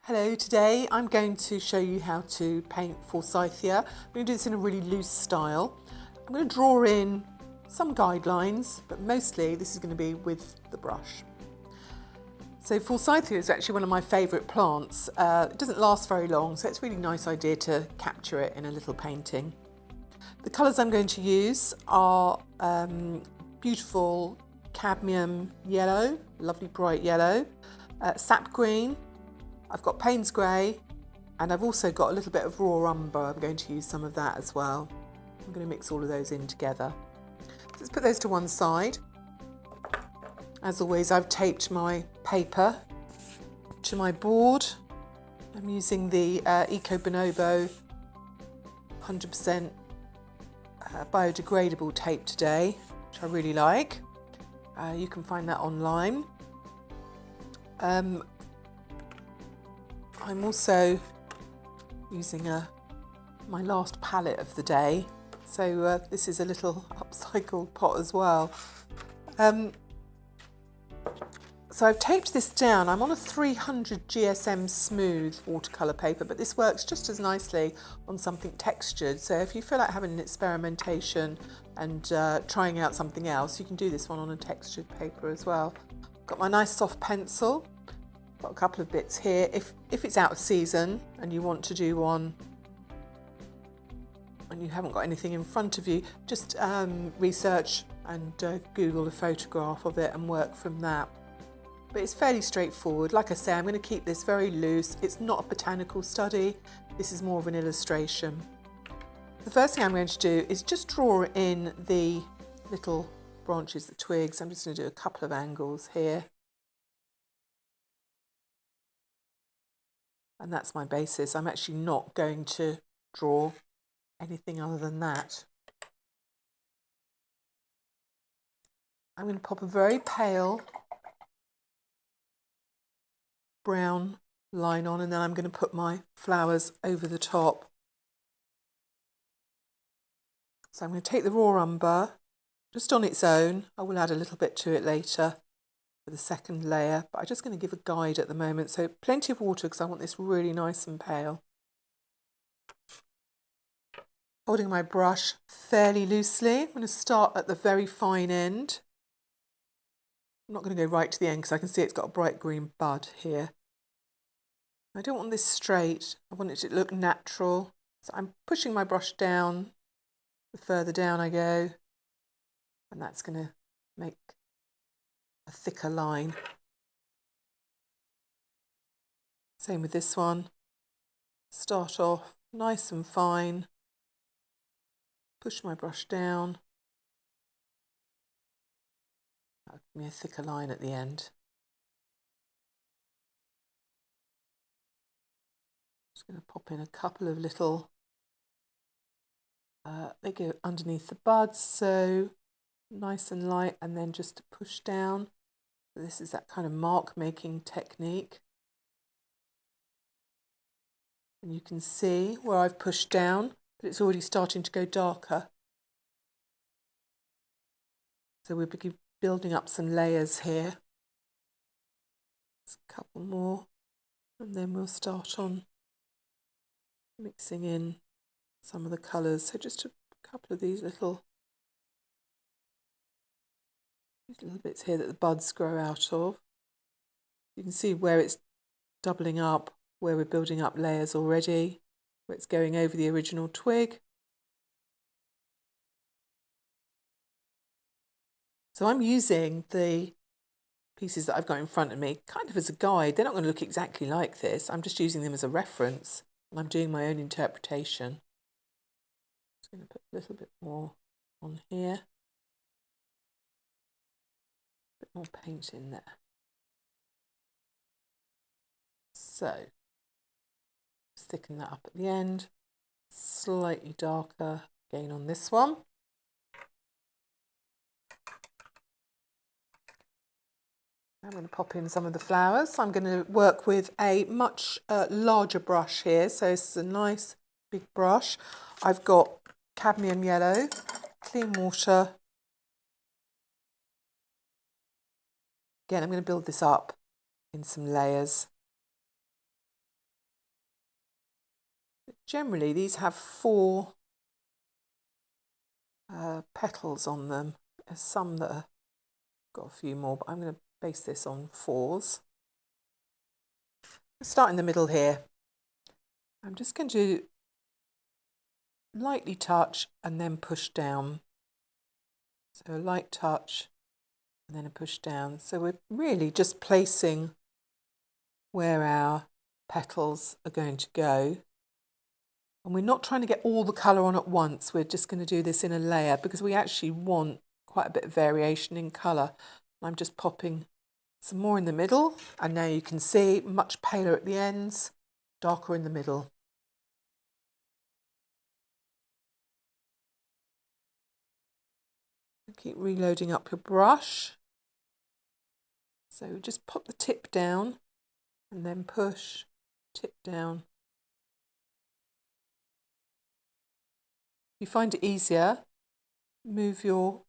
Hello, today I'm going to show you how to paint Forsythia. I'm going to do this in a really loose style. I'm going to draw in some guidelines, but mostly this is going to be with the brush. So Forsythia is actually one of my favourite plants. It doesn't last very long, so it's a really nice idea to capture it in a little painting. The colours I'm going to use are beautiful cadmium yellow, lovely bright yellow, sap green, I've got Payne's grey, and I've also got a little bit of raw umber. I'm going to use some of that as well. I'm going to mix all of those in together. So let's put those to one side. As always, I've taped my paper to my board. I'm using the Eco Bonobo 100% biodegradable tape today, which I really like. You can find that online. I'm also using my last palette of the day, so this is a little upcycled pot as well. So I've taped this down. I'm on a 300 GSM smooth watercolour paper, but this works just as nicely on something textured. So if you feel like having an experimentation and trying out something else, you can do this one on a textured paper as well. Got my nice soft pencil. Got a couple of bits here. If it's out of season and you want to do one and you haven't got anything in front of you, just research and Google a photograph of it and work from that. But it's fairly straightforward. Like I say, I'm going to keep this very loose. It's not a botanical study. This is more of an illustration. The first thing I'm going to do is just draw in the little branches, the twigs. I'm just going to do a couple of angles here. And that's my basis. I'm actually not going to draw anything other than that. I'm going to pop a very pale brown line on, and then I'm going to put my flowers over the top. So I'm going to take the raw umber just on its own. I will add a little bit to it later for the second layer, but I'm just going to give a guide at the moment. So plenty of water because I want this really nice and pale. Holding my brush fairly loosely, I'm going to start at the very fine end. I'm not going to go right to the end because I can see it's got a bright green bud here. I don't want this straight, I want it to look natural. So I'm pushing my brush down, the further down I go, and that's going to make a thicker line. Same with this one. Start off nice and fine, push my brush down. That'll give me a thicker line at the end. Just going to pop in a couple of little, they go underneath the buds, so nice and light, and then just to push down. So this is that kind of mark making technique. And you can see where I've pushed down, but it's already starting to go darker. So we'll be building up some layers here. Just a couple more, and then we'll start on mixing in some of the colours. So just a couple of these little bits here that the buds grow out of. You can see where it's doubling up, where we're building up layers already, where it's going over the original twig. So I'm using the pieces that I've got in front of me kind of as a guide. They're not going to look exactly like this. I'm just using them as a reference, and I'm doing my own interpretation. Just going to put a little bit more on here. A bit more paint in there. So, thicken that up at the end. Slightly darker again on this one. I'm going to pop in some of the flowers. I'm going to work with a much larger brush here. So it's a nice big brush. I've got cadmium yellow, clean water. Again, I'm going to build this up in some layers. Generally, these have 4 petals on them. There's some that have got a few more, but I'm going to base this on 4s. Start in the middle here. I'm just going to lightly touch and then push down. So a light touch and then a push down. So we're really just placing where our petals are going to go. And we're not trying to get all the colour on at once. We're just going to do this in a layer because we actually want quite a bit of variation in colour. I'm just popping some more in the middle, and now you can see much paler at the ends, darker in the middle. Keep reloading up your brush. So just pop the tip down and then push, tip down. If you find it easier, move your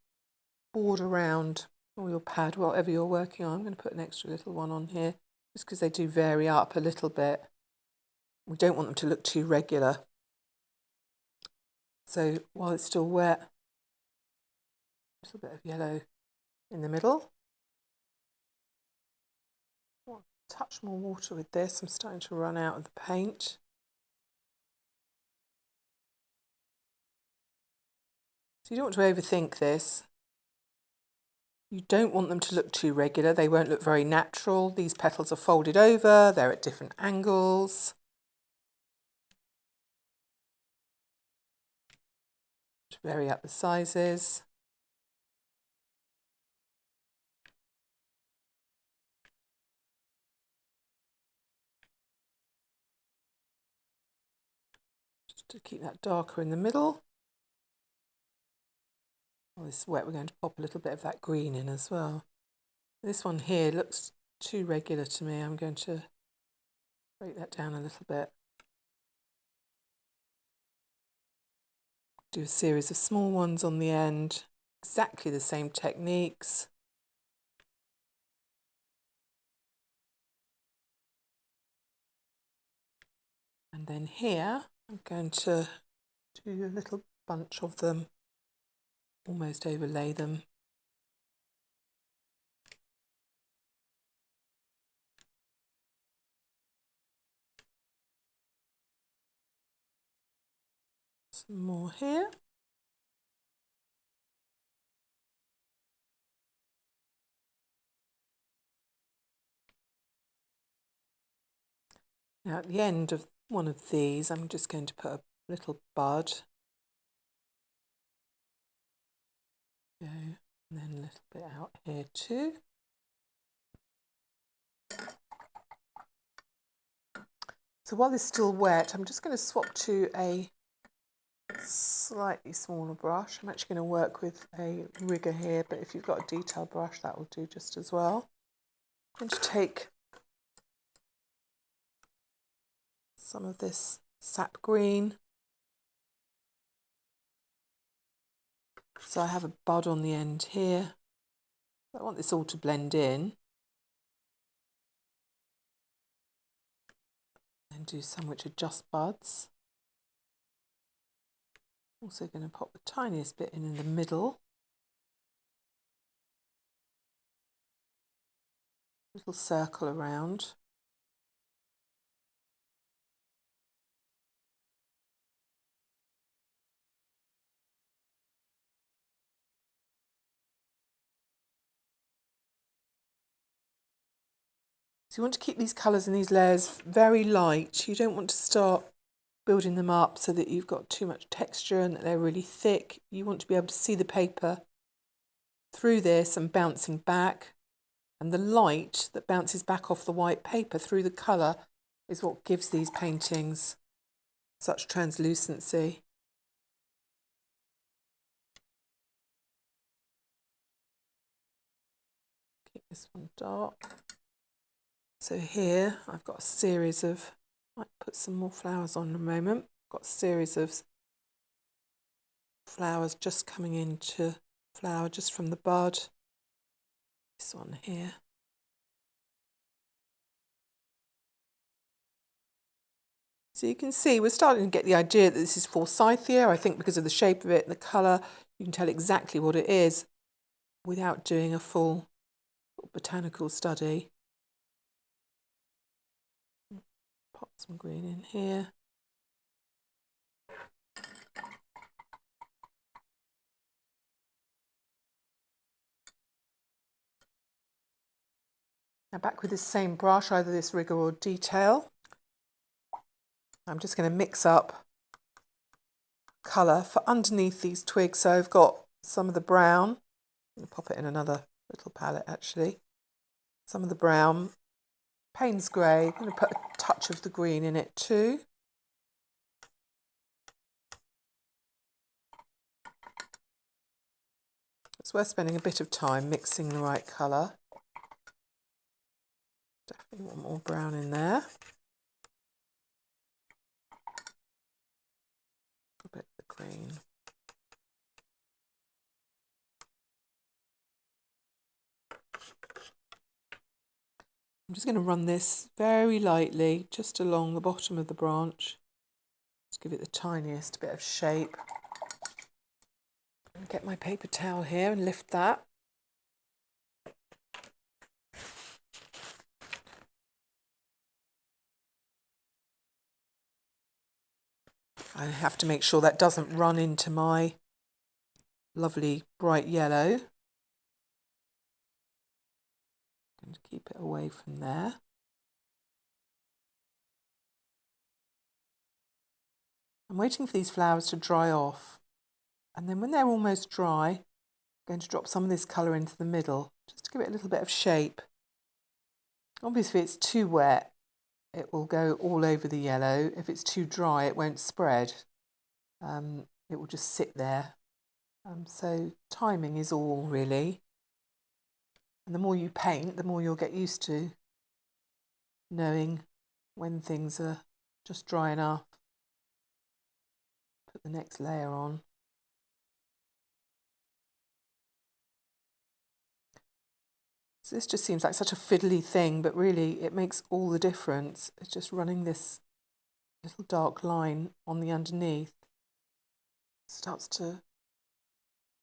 board around, or your pad, whatever you're working on. I'm going to put an extra little one on here just because they do vary up a little bit. We don't want them to look too regular. So while it's still wet, a little bit of yellow in the middle. I'll touch more water with this. I'm starting to run out of the paint. So you don't want to overthink this. You don't want them to look too regular. They won't look very natural. These petals are folded over. They're at different angles. To vary up the sizes. Just to keep that darker in the middle. While this is wet, we're going to pop a little bit of that green in as well. This one here looks too regular to me. I'm going to break that down a little bit. Do a series of small ones on the end. Exactly the same techniques. And then here, I'm going to do a little bunch of them, almost overlay them. Some more here. Now at the end of one of these, I'm just going to put a little bud. Go, and then a little bit out here too. So while it's still wet, I'm just going to swap to a slightly smaller brush. I'm actually going to work with a rigger here, but if you've got a detail brush, that will do just as well. I'm going to take some of this sap green. So I have a bud on the end here. I want this all to blend in. And do some which are just buds. Also going to pop the tiniest bit in the middle. Little circle around. So you want to keep these colours and these layers very light. You don't want to start building them up so that you've got too much texture and that they're really thick. You want to be able to see the paper through this and bouncing back. And the light that bounces back off the white paper through the colour is what gives these paintings such translucency. Keep this one dark. So here I've got a series of, I might put some more flowers on in a moment. I've got a series of flowers just coming into flower just from the bud. This one here. So you can see we're starting to get the idea that this is Forsythia. I think because of the shape of it and the colour, you can tell exactly what it is without doing a full botanical study. Pop some green in here. Now back with this same brush, either this Rigger or Detail. I'm just going to mix up colour for underneath these twigs. So I've got some of the brown. I'm going to pop it in another little palette actually. Some of the brown, Payne's grey. I'm going to put a touch of the green in it too. It's worth spending a bit of time mixing the right colour. Definitely want more brown in there. A bit of the green. I'm just going to run this very lightly just along the bottom of the branch. Just give it the tiniest bit of shape. And get my paper towel here and lift that. I have to make sure that doesn't run into my lovely bright yellow. I'm going to keep it away from there. I'm waiting for these flowers to dry off, and then when they're almost dry, I'm going to drop some of this colour into the middle just to give it a little bit of shape. Obviously if it's too wet it will go all over the yellow. If it's too dry it won't spread. It will just sit there. So timing is all really. And the more you paint, the more you'll get used to knowing when things are just dry enough. Put the next layer on. So this just seems like such a fiddly thing, but really it makes all the difference. It's just running this little dark line on the underneath. Starts to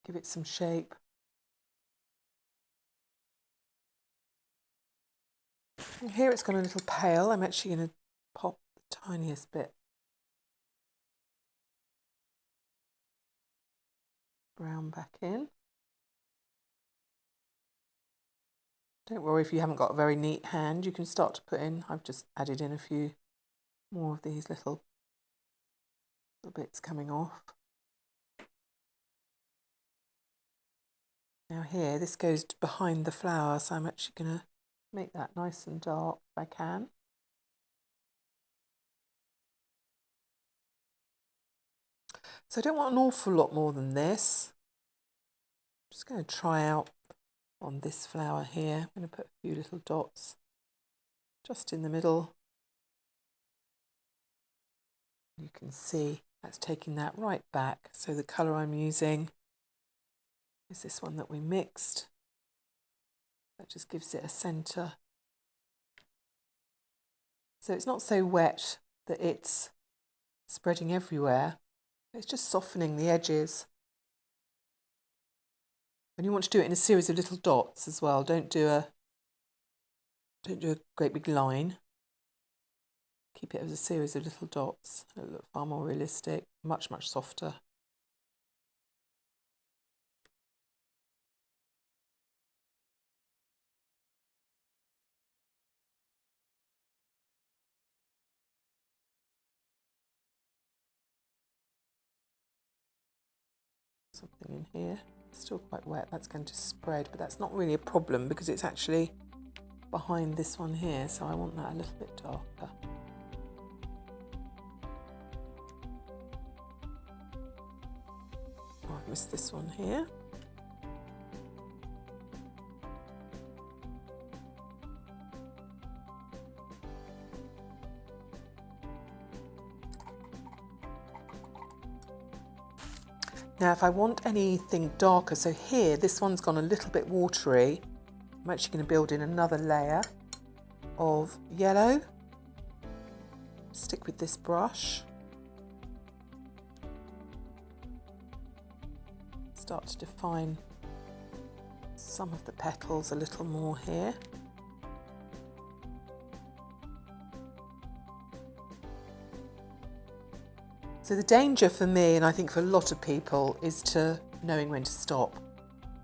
give it some shape. And here it's gone a little pale. I'm actually going to pop the tiniest bit brown back in. Don't worry if you haven't got a very neat hand, you can start to put in, I've just added in a few more of these little bits coming off. Now here, this goes behind the flower, so I'm actually going to make that nice and dark if I can. So I don't want an awful lot more than this. I'm just going to try out on this flower here. I'm going to put a few little dots just in the middle. You can see that's taking that right back. So the colour I'm using is this one that we mixed. That just gives it a centre. So it's not so wet that it's spreading everywhere. It's just softening the edges. And you want to do it in a series of little dots as well. Don't do a great big line. Keep it as a series of little dots. It'll look far more realistic, much, much softer. Something in here. It's still quite wet. That's going to spread, but that's not really a problem because it's actually behind this one here, so I want that a little bit darker. Oh, I've missed this one here. Now if I want anything darker, so here this one's gone a little bit watery, I'm actually going to build in another layer of yellow. stick with this brush. Start to define some of the petals a little more here. So the danger for me, and I think for a lot of people, is to knowing when to stop.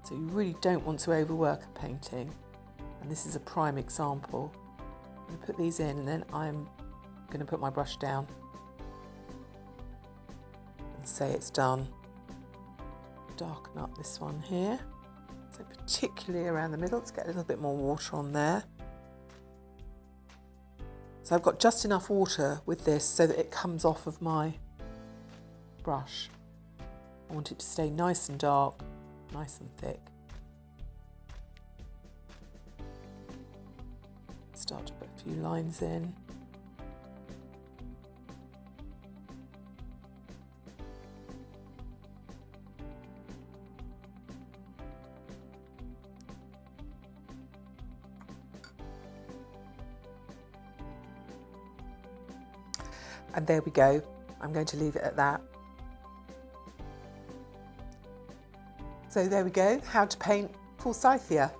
So you really don't want to overwork a painting. And this is a prime example. I'm going to put these in and then I'm going to put my brush down and say it's done. Darken up this one here. So particularly around the middle to get a little bit more water on there. So I've got just enough water with this so that it comes off of my brush. I want it to stay nice and dark, nice and thick. Start to put a few lines in. And there we go. I'm going to leave it at that. So there we go, how to paint Forsythia.